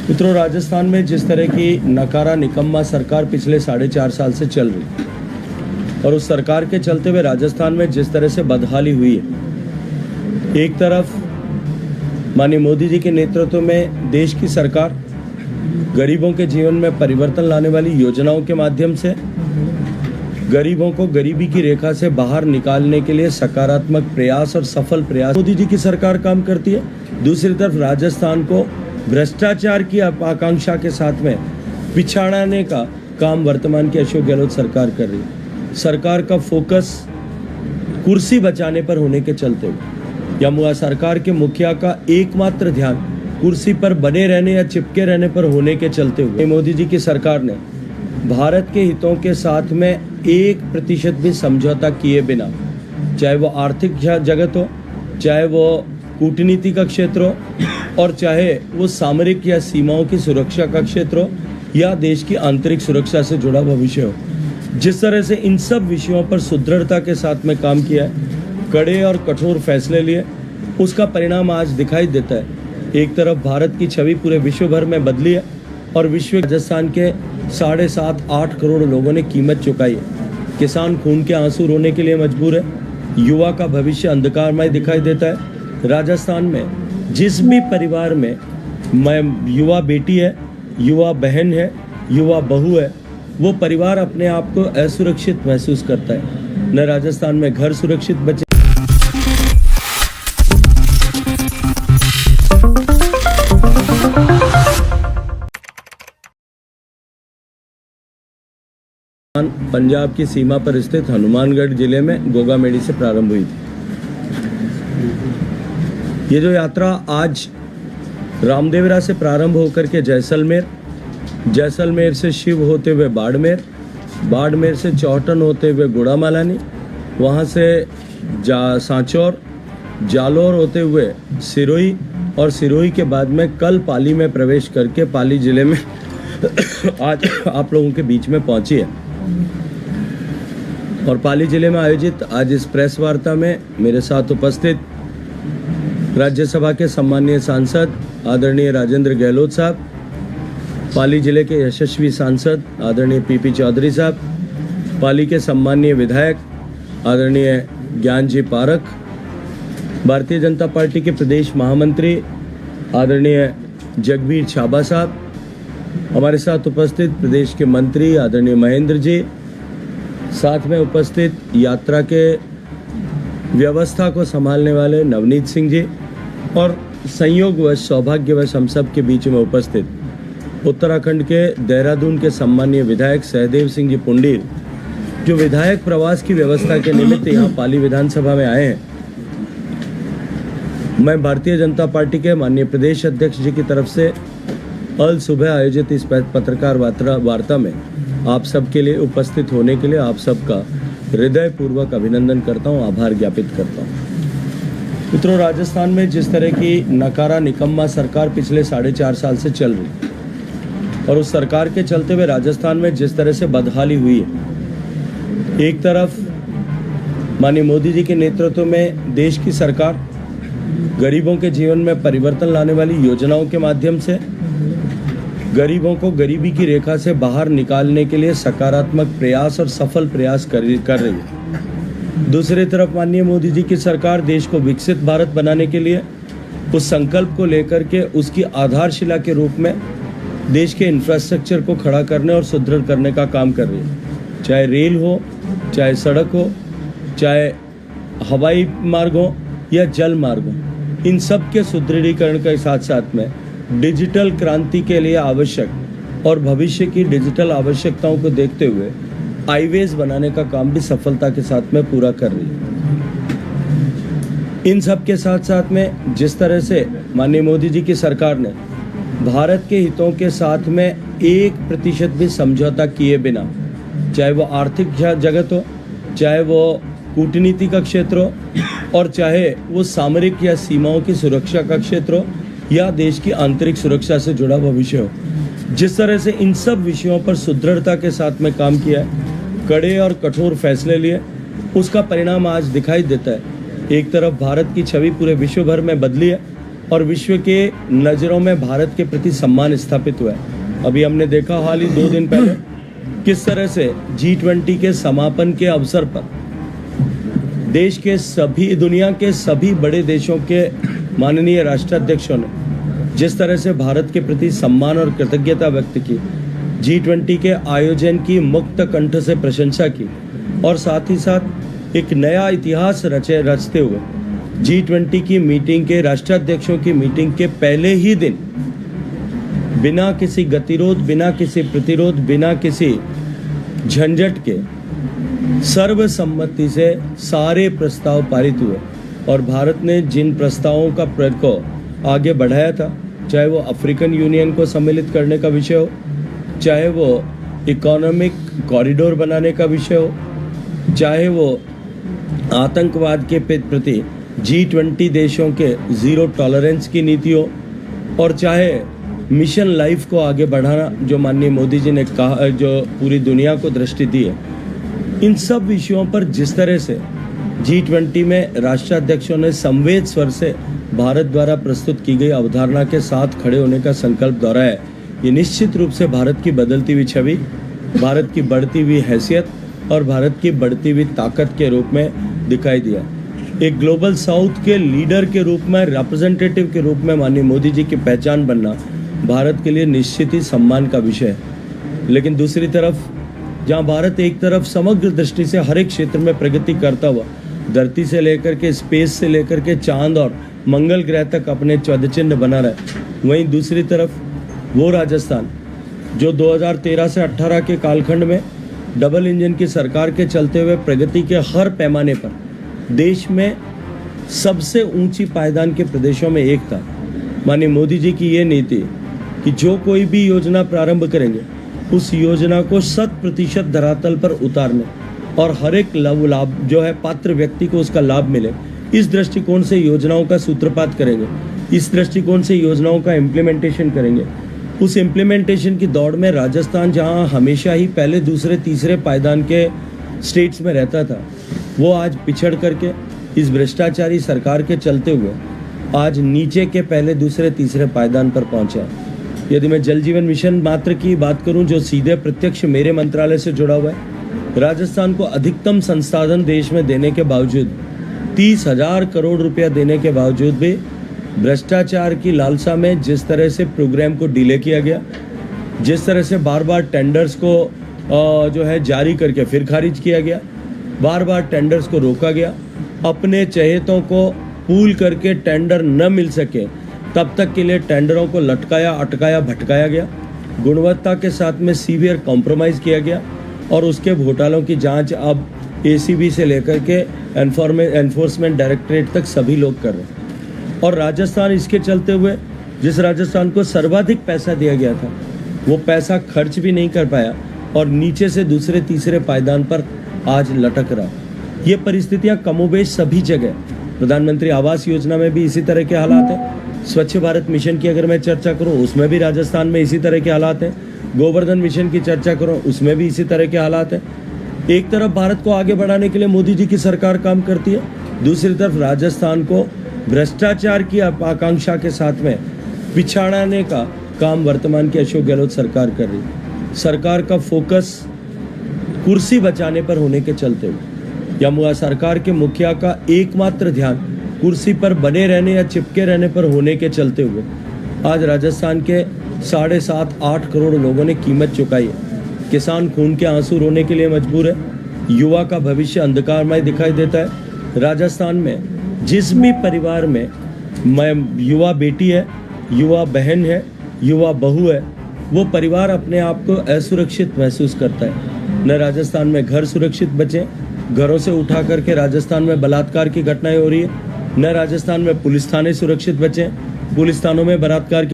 मित्रों, राजस्थान में जिस तरह की नकारा निकम्मा सरकार पिछले 4.5 साल से चल रही और उस सरकार के चलते हुए राजस्थान में जिस तरह से बदहाली हुई है, एक तरफ माननीय मोदी जी के नेतृत्व में देश की सरकार गरीबों के जीवन में परिवर्तन लाने वाली योजनाओं के माध्यम से गरीबों को गरीबी की रेखा से बाहर निकालने के लिए सकारात्मक प्रयास और सफल प्रयास मोदी जी की सरकार काम करती है। दूसरी तरफ राजस्थान को भ्रष्टाचार की आकांक्षा के साथ में पिछाड़ने का काम वर्तमान की अशोक गहलोत सरकार कर रही है। सरकार का फोकस कुर्सी बचाने पर होने के चलते हुए या सरकार के मुखिया का एकमात्र ध्यान कुर्सी पर बने रहने या चिपके रहने पर होने के चलते हुए मोदी जी की सरकार ने भारत के हितों के साथ में 1% भी समझौता किए बिना, चाहे वो आर्थिक जगत हो, चाहे वो कूटनीति का क्षेत्र हो और चाहे वो सामरिक या सीमाओं की सुरक्षा का क्षेत्र हो या देश की आंतरिक सुरक्षा से जुड़ा भविष्य हो, जिस तरह से इन सब विषयों पर सुदृढ़ता के साथ में काम किया है, कड़े और कठोर फैसले लिए, उसका परिणाम आज दिखाई देता है। एक तरफ भारत की छवि पूरे विश्व भर में बदली है और विश्व राजस्थान के 7.5-8 करोड़ लोगों ने कीमत चुकाई है। किसान खून के आंसू रोने के लिए मजबूर है। युवा का भविष्य अंधकारमय दिखाई देता है। राजस्थान में जिस भी परिवार में युवा बेटी है, युवा बहन है, युवा बहू है, वो परिवार अपने आप को असुरक्षित महसूस करता है। न राजस्थान में घर सुरक्षित बचे। पंजाब की सीमा पर स्थित हनुमानगढ़ जिले में गोगामेड़ी से प्रारंभ हुई थी। ये जो यात्रा आज रामदेवरा से प्रारंभ होकर के जैसलमेर से शिव होते हुए बाड़मेर से चौहटन होते हुए गुड़ामालानी, वहाँ से सांचौर, जालोर होते हुए सिरोही और सिरोही के बाद में कल पाली में प्रवेश करके पाली जिले में आज आप लोगों के बीच में पहुंची है। और पाली जिले में आयोजित आज इस प्रेस वार्ता में मेरे साथ उपस्थित राज्यसभा के सम्मानीय सांसद आदरणीय राजेंद्र गहलोत साहब, पाली जिले के यशस्वी सांसद आदरणीय पीपी चौधरी साहब, पाली के सम्मानीय विधायक आदरणीय ज्ञानजी पारख, भारतीय जनता पार्टी के प्रदेश महामंत्री आदरणीय जगबीर छाबा साहब, हमारे साथ उपस्थित प्रदेश के मंत्री आदरणीय महेंद्र जी, साथ में उपस्थित यात्रा के व्यवस्था को संभालने वाले नवनीत सिंह जी और संयोगवश सौभाग्यवश हम सब के बीच में उपस्थित उत्तराखंड के देहरादून के सम्मानीय विधायक सहदेव सिंह जी पुंडीर, जो विधायक प्रवास की व्यवस्था के निमित्त यहाँ पाली विधानसभा में आए हैं। मैं भारतीय जनता पार्टी के माननीय प्रदेश अध्यक्ष जी की तरफ से कल सुबह आयोजित इस पत्रकार वार्ता में आप सबके लिए उपस्थित होने के लिए आप सबका हृदयपूर्वक अभिनंदन करता हूं, आभार ज्ञापित करता हूं। मित्रों, राजस्थान में जिस तरह की नकारा निकम्मा सरकार पिछले 4.5 साल से चल रही और उस सरकार के चलते हुए राजस्थान में जिस तरह से बदहाली हुई है, एक तरफ माननीय मोदी जी के नेतृत्व में देश की सरकार गरीबों के जीवन में परिवर्तन लाने वाली योजनाओं के माध्यम से गरीबों को गरीबी की रेखा से बाहर निकालने के लिए सकारात्मक प्रयास और सफल प्रयास कर रही है। दूसरी तरफ माननीय मोदी जी की सरकार देश को विकसित भारत बनाने के लिए उस संकल्प को लेकर के उसकी आधारशिला के रूप में देश के इंफ्रास्ट्रक्चर को खड़ा करने और सुदृढ़ करने का काम कर रही है। चाहे रेल हो, चाहे सड़क हो, चाहे हवाई मार्ग हो या जल मार्ग हो, इन सब के सुदृढ़ीकरण के साथ साथ में डिजिटल क्रांति के लिए आवश्यक और भविष्य की डिजिटल आवश्यकताओं को देखते हुए हाईवेज बनाने का काम भी सफलता के साथ में पूरा कर रही है। इन सब के साथ साथ में जिस तरह से माननीय मोदी जी की सरकार ने भारत के हितों के साथ में 1% भी समझौता किए बिना, चाहे वो आर्थिक जगत हो, चाहे वो कूटनीति का क्षेत्र हो और चाहे वो सामरिक या सीमाओं की सुरक्षा का क्षेत्र हो या देश की आंतरिक सुरक्षा से जुड़ा भविष्य हो, जिस तरह से इन सब विषयों पर सुदृढ़ता के साथ में काम किया है, कड़े और कठोर फैसले लिए, उसका परिणाम आज दिखाई देता है। एक तरफ भारत की छवि पूरे विश्व भर में बदली है और विश्व के नज़रों में भारत के प्रति सम्मान स्थापित हुआ है। अभी हमने देखा हाल ही 2 दिन पहले किस तरह से G20 के समापन के अवसर पर देश के सभी, दुनिया के सभी बड़े देशों के माननीय राष्ट्राध्यक्षों ने जिस तरह से भारत के प्रति सम्मान और कृतज्ञता व्यक्त की, G20 के आयोजन की मुक्त कंठ से प्रशंसा की और साथ ही साथ एक नया इतिहास रचते हुए G20 की मीटिंग के, राष्ट्राध्यक्षों की मीटिंग के पहले ही दिन बिना किसी गतिरोध, बिना किसी प्रतिरोध, बिना किसी झंझट के सर्वसम्मति से सारे प्रस्ताव पारित हुए। और भारत ने जिन प्रस्तावों का को आगे बढ़ाया था, चाहे वो अफ्रीकन यूनियन को सम्मिलित करने का विषय हो, चाहे वो इकोनॉमिक कॉरिडोर बनाने का विषय हो, चाहे वो आतंकवाद के प्रति G20 देशों के ज़ीरो टॉलरेंस की नीति हो, और चाहे मिशन लाइफ को आगे बढ़ाना जो माननीय मोदी जी ने कहा, जो पूरी दुनिया को दृष्टि दी है, इन सब विषयों पर जिस तरह से G20 में राष्ट्राध्यक्षों ने संवेद स्वर से भारत द्वारा प्रस्तुत की गई अवधारणा के साथ खड़े होने का संकल्प दोहराया है, ये निश्चित रूप से भारत की बदलती हुई छवि, भारत की बढ़ती हुई हैसियत और भारत की बढ़ती हुई ताकत के रूप में दिखाई दिया। एक ग्लोबल साउथ के लीडर के रूप में, रिप्रेजेंटेटिव के रूप में माननीय मोदी जी की पहचान बनना भारत के लिए निश्चित ही सम्मान का विषय है। लेकिन दूसरी तरफ जहां भारत एक तरफ समग्र दृष्टि से हर एक क्षेत्र में प्रगति करता हुआ धरती से लेकर के, स्पेस से लेकर के चांद और मंगल ग्रह तक अपने पदचिह्न बना रहा है, वहीं दूसरी तरफ वो राजस्थान जो 2013 से 18 के कालखंड में डबल इंजन की सरकार के चलते हुए प्रगति के हर पैमाने पर देश में सबसे ऊंची पायदान के प्रदेशों में एक था। माननीय मोदी जी की ये नीति कि जो कोई भी योजना प्रारंभ करेंगे उस योजना को 100% धरातल पर उतारने और हर एक लाभ जो है पात्र व्यक्ति को उसका लाभ मिले, इस दृष्टिकोण से योजनाओं का सूत्रपात करेंगे, इस दृष्टिकोण से योजनाओं का इम्प्लीमेंटेशन करेंगे। उस इम्प्लीमेंटेशन की दौड़ में राजस्थान जहां हमेशा ही पहले, दूसरे, तीसरे पायदान के स्टेट्स में रहता था, वो आज पिछड़ करके इस भ्रष्टाचारी सरकार के चलते हुए आज नीचे के पहले, दूसरे, तीसरे पायदान पर पहुंचा है। यदि मैं जल जीवन मिशन मात्र की बात करूं जो सीधे प्रत्यक्ष मेरे मंत्रालय से जुड़ा हुआ है, राजस्थान को अधिकतम संसाधन देश में देने के बावजूद, 30,000 करोड़ रुपया देने के बावजूद भी भ्रष्टाचार की लालसा में जिस तरह से प्रोग्राम को डिले किया गया, जिस तरह से बार बार टेंडर्स को जो है जारी करके फिर खारिज किया गया, बार बार टेंडर्स को रोका गया, अपने चहेतों को पूल करके टेंडर न मिल सके तब तक के लिए टेंडरों को लटकाया, अटकाया, भटकाया गया, गुणवत्ता के साथ में सीवियर कॉम्प्रोमाइज़ किया गया और उसके घोटालों की जांच अब ACB से लेकर के एनफोर्समेंट डायरेक्टरेट तक सभी लोग कर रहे हैं। और राजस्थान इसके चलते हुए, जिस राजस्थान को सर्वाधिक पैसा दिया गया था, वो पैसा खर्च भी नहीं कर पाया और नीचे से दूसरे, तीसरे पायदान पर आज लटक रहा। ये परिस्थितियाँ कमोबेश सभी जगह, प्रधानमंत्री आवास योजना में भी इसी तरह के हालात हैं, स्वच्छ भारत मिशन की अगर मैं चर्चा करूं उसमें भी राजस्थान में इसी तरह के हालात हैं, गोवर्धन मिशन की चर्चा करूं उसमें भी इसी तरह के हालात हैं। एक तरफ भारत को आगे बढ़ाने के लिए मोदी जी की सरकार काम करती है, दूसरी तरफ राजस्थान को भ्रष्टाचार की आकांक्षा के साथ में पिछाड़ाने का काम वर्तमान की अशोक गहलोत सरकार कर रही है। सरकार का फोकस कुर्सी बचाने पर होने के चलते हुए या सरकार के मुखिया का एकमात्र ध्यान कुर्सी पर बने रहने या चिपके रहने पर होने के चलते हुए आज राजस्थान के 7.5-8 करोड़ लोगों ने कीमत चुकाई है। किसान खून के आंसू रोने के लिए मजबूर है, युवा का भविष्य अंधकारमय दिखाई देता है। राजस्थान में जिस भी परिवार में युवा बेटी है, युवा बहन है, युवा बहू है, वो परिवार अपने आप को असुरक्षित महसूस करता है। न राजस्थान में घर सुरक्षित बचे, घरों से उठा करके राजस्थान में बलात्कार की घटनाएं हो रही है, न राजस्थान में पुलिस थाने सुरक्षित बचे, पुलिस थानों में बलात्कार